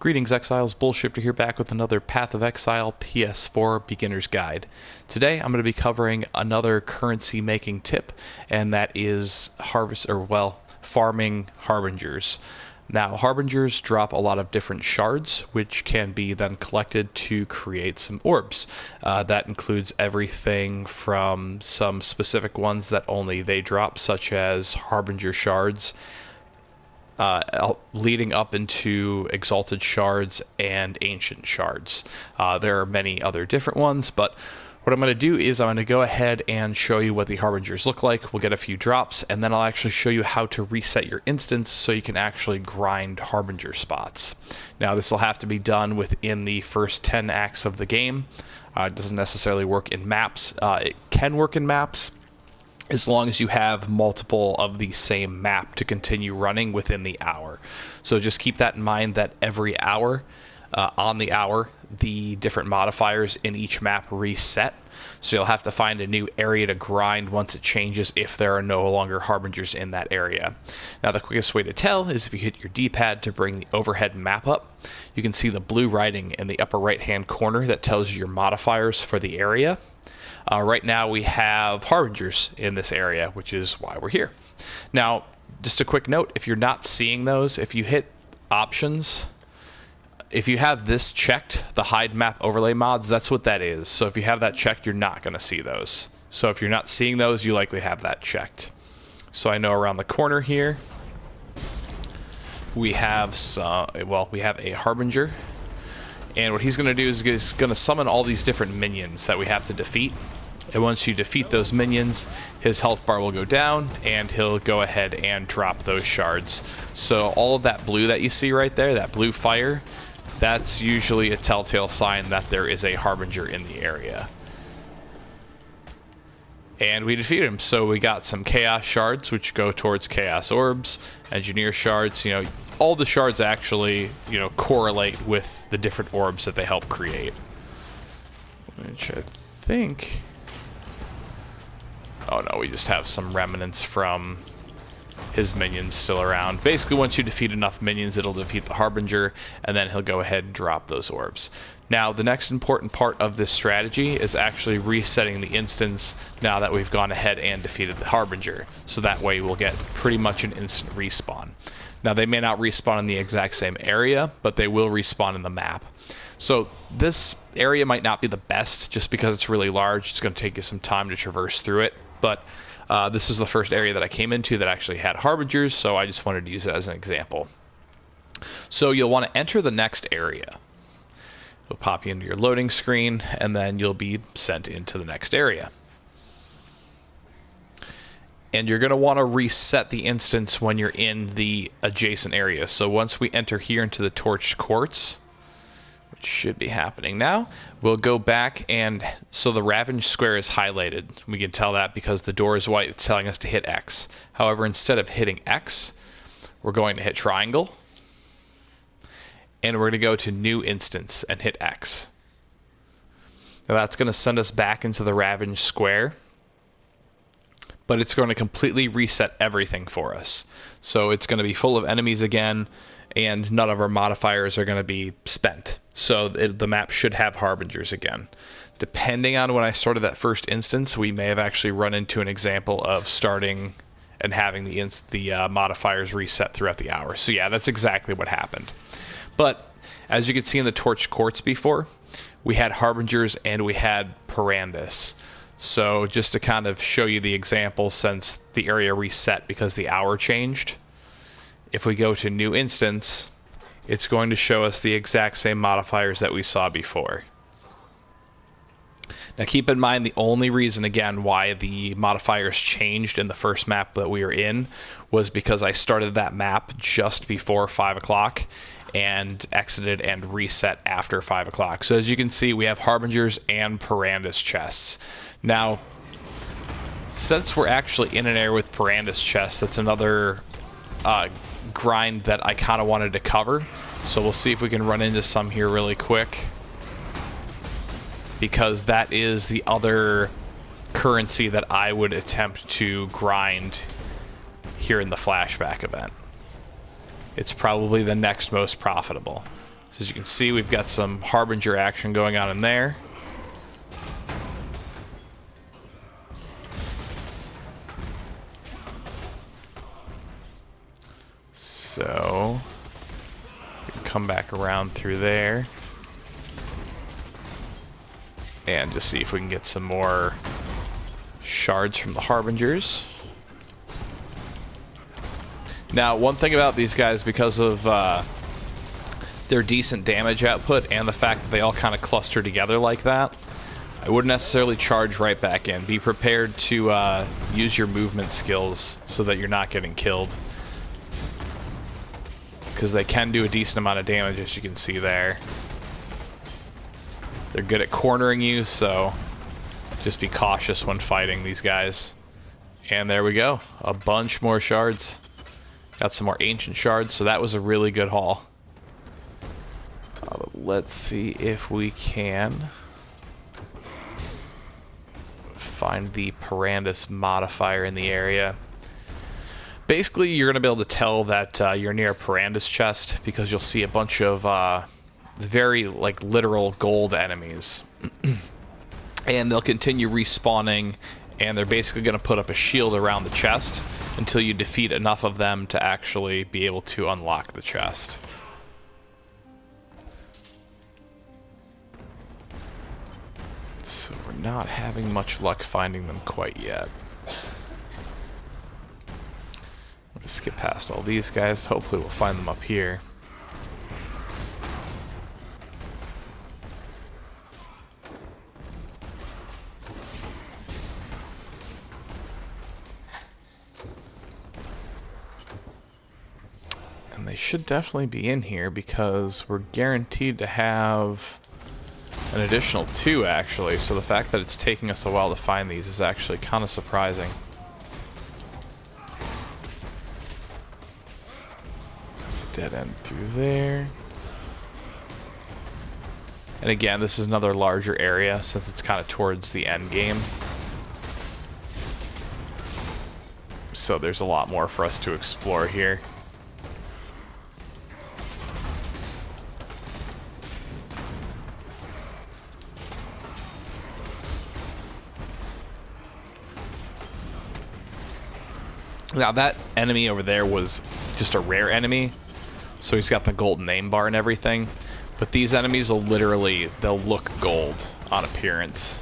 Greetings Exiles, BullShifter here back with another Path of Exile PS4 Beginner's Guide. Today I'm going to be covering another currency making tip, and that is farming Harbingers. Now Harbingers drop a lot of different shards, which can be then collected to create some orbs. That includes everything from some specific ones that only they drop, such as Harbinger shards, leading up into exalted shards and ancient shards. There are many other different ones, but what I'm going to do is I'm going to go ahead and show you what the Harbingers look like. We'll get a few drops, and then I'll actually show you how to reset your instance so you can actually grind Harbinger spots. Now this will have to be done within the first 10 acts of the game. It doesn't necessarily work in maps. It can work in maps, as long as you have multiple of the same map to continue running within the hour. So just keep that in mind, that every hour, on the hour, the different modifiers in each map reset. So you'll have to find a new area to grind once it changes if there are no longer Harbingers in that area. Now the quickest way to tell is if you hit your D-pad to bring the overhead map up. You can see the blue writing in the upper right hand corner that tells you your modifiers for the area. Right now we have Harbingers in this area, which is why we're here. Now, just a quick note, if you're not seeing those, if you hit options, if you have this checked, the hide map overlay mods, that's what that is. So if you have that checked, you're not going to see those. So if you're not seeing those, you likely have that checked. So I know around the corner here, we have we have a Harbinger. And what he's going to do is he's going to summon all these different minions that we have to defeat. And once you defeat those minions, his health bar will go down, and he'll go ahead and drop those shards. So all of that blue that you see right there, that blue fire, that's usually a telltale sign that there is a Harbinger in the area. And we defeated him. So we got some Chaos shards, which go towards Chaos orbs, Engineer shards, all the shards actually, correlate with the different orbs that they help create. Which I think... Oh no, we just have some remnants from his minions still around. Basically, once you defeat enough minions, it'll defeat the Harbinger, and then he'll go ahead and drop those orbs. Now, the next important part of this strategy is actually resetting the instance now that we've gone ahead and defeated the Harbinger. So that way we'll get pretty much an instant respawn. Now, they may not respawn in the exact same area, but they will respawn in the map. So this area might not be the best just because it's really large. It's going to take you some time to traverse through it. But this is the first area that I came into that actually had Harbingers, so I just wanted to use it as an example. So you'll want to enter the next area. It'll pop you into your loading screen, and then you'll be sent into the next area. And you're going to want to reset the instance when you're in the adjacent area. So once we enter here into the Torched Courts, which should be happening now, we'll go back, and so the Ravaged Square is highlighted. We can tell that because the door is white. It's telling us to hit X. However, instead of hitting X, we're going to hit triangle, and we're going to go to New Instance and hit X. Now that's going to send us back into the Ravaged Square, but it's going to completely reset everything for us. So it's going to be full of enemies again, and none of our modifiers are going to be spent. So the map should have Harbingers again. Depending on when I started that first instance, we may have actually run into an example of starting and having the modifiers reset throughout the hour. So yeah, that's exactly what happened. But as you can see in the Torched Courts before, we had Harbingers and we had Perandus. So just to kind of show you the example, since the area reset because the hour changed, if we go to New Instance, it's going to show us the exact same modifiers that we saw before. Now keep in mind, the only reason, again, why the modifiers changed in the first map that we were in was because I started that map just before 5 o'clock and exited and reset after 5 o'clock. So as you can see, we have Harbingers and Perandus chests. Now, since we're actually in an area with Perandus chests, that's another grind that I kind of wanted to cover. So we'll see if we can run into some here really quick, because that is the other currency that I would attempt to grind here in the Flashback event. It's probably the next most profitable. So as you can see, we've got some Harbinger action going on in there. So we can come back around through there and just see if we can get some more shards from the Harbingers. Now, one thing about these guys, because of their decent damage output and the fact that they all kind of cluster together like that, I wouldn't necessarily charge right back in. Be prepared to use your movement skills so that you're not getting killed, because they can do a decent amount of damage, as you can see there. They're good at cornering you, so just be cautious when fighting these guys. And there we go. A bunch more shards. Got some more ancient shards, so that was a really good haul. Let's see if we can find the Perandus modifier in the area. Basically, you're going to be able to tell that you're near a Perandus chest because you'll see a bunch of very, like, literal gold enemies. And they'll continue respawning, and they're basically going to put up a shield around the chest until you defeat enough of them to actually be able to unlock the chest. So we're not having much luck finding them quite yet. Let's skip past all these guys. Hopefully we'll find them up here. And they should definitely be in here because we're guaranteed to have an additional 2, actually. So the fact that it's taking us a while to find these is actually kind of surprising. That's a dead end through there. And again, this is another larger area since it's kind of towards the end game. So there's a lot more for us to explore here. Now that enemy over there was just a rare enemy, so he's got the golden name bar and everything, but these enemies will literally, they'll look gold on appearance.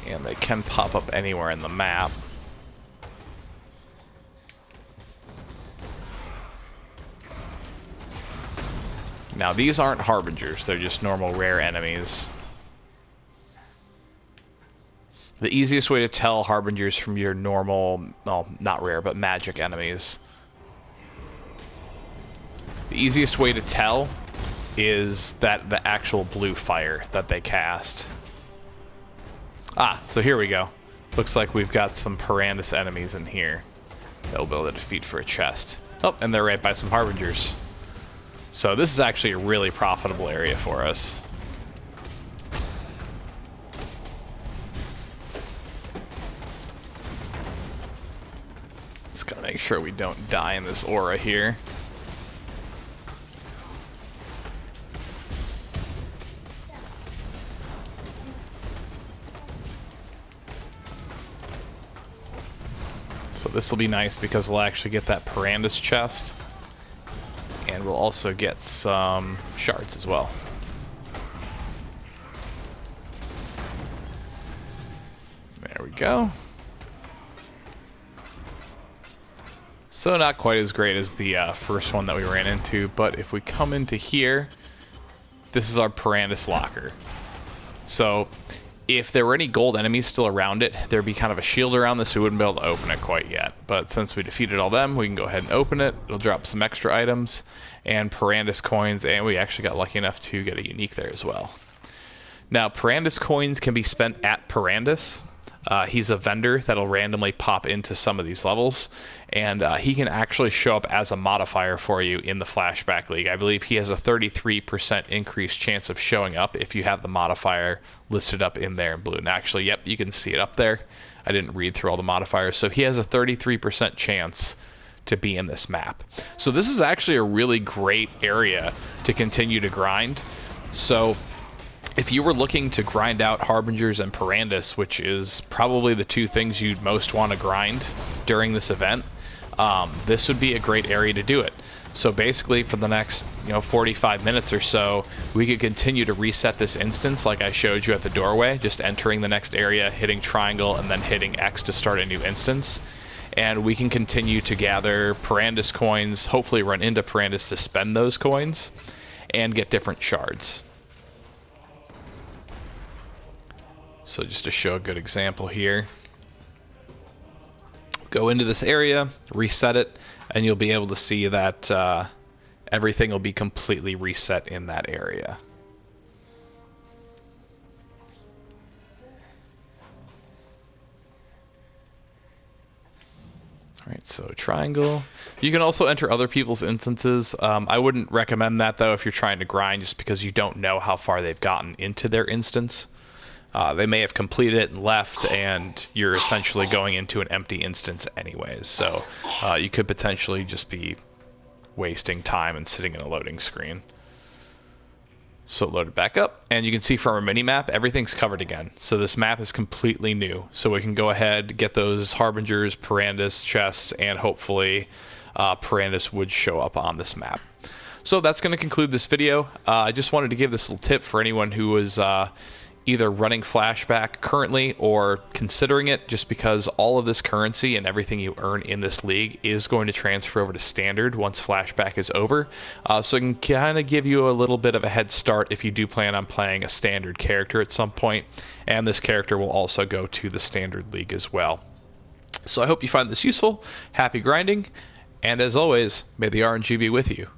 And they can pop up anywhere in the map. Now, these aren't Harbingers, they're just normal rare enemies. The easiest way to tell Harbingers from your normal, well, not rare, but magic enemies. The easiest way to tell is that the actual blue fire that they cast. Ah, so here we go. Looks like we've got some Perandus enemies in here that we'll be able to defeat for a chest. Oh, and they're right by some Harbingers. So this is actually a really profitable area for us. Just gotta make sure we don't die in this aura here. So this will be nice because we'll actually get that Perandus chest. And we'll also get some shards as well. There we go. So not quite as great as the first one that we ran into, but if we come into here, this is our Perandus locker. So if there were any gold enemies still around it, there'd be kind of a shield around this, so we wouldn't be able to open it quite yet. But since we defeated all them, we can go ahead and open it. It'll drop some extra items and Perandus coins, and we actually got lucky enough to get a unique there as well. Now, Perandus coins can be spent at Perandus. He's a vendor that'll randomly pop into some of these levels, and he can actually show up as a modifier for you in the Flashback League. I believe he has a 33% increased chance of showing up if you have the modifier listed up in there in blue. And actually, yep, you can see it up there. I didn't read through all the modifiers, so he has a 33% chance to be in this map. So this is actually a really great area to continue to grind. So if you were looking to grind out Harbingers and Perandus, which is probably the two things you'd most want to grind during this event, this would be a great area to do it. So basically for the next 45 minutes or so, we could continue to reset this instance like I showed you at the doorway, just entering the next area, hitting triangle, and then hitting X to start a new instance. And we can continue to gather Perandus coins, hopefully run into Perandus to spend those coins, and get different shards. So just to show a good example here, go into this area, reset it, and you'll be able to see that everything will be completely reset in that area. Alright, so triangle. You can also enter other people's instances. I wouldn't recommend that though if you're trying to grind, just because you don't know how far they've gotten into their instance. They may have completed it and left, and you're essentially going into an empty instance anyways. So you could potentially just be wasting time and sitting in a loading screen. So load it back up, and you can see from our mini-map, everything's covered again. So this map is completely new. So we can go ahead, get those Harbingers, Perandus chests, and hopefully Perandus would show up on this map. So that's going to conclude this video. I just wanted to give this little tip for anyone who is either running Flashback currently or considering it, just because all of this currency and everything you earn in this league is going to transfer over to Standard once Flashback is over. So it can kind of give you a little bit of a head start if you do plan on playing a Standard character at some point, and this character will also go to the Standard League as well. So I hope you find this useful. Happy grinding, and as always, may the RNG be with you.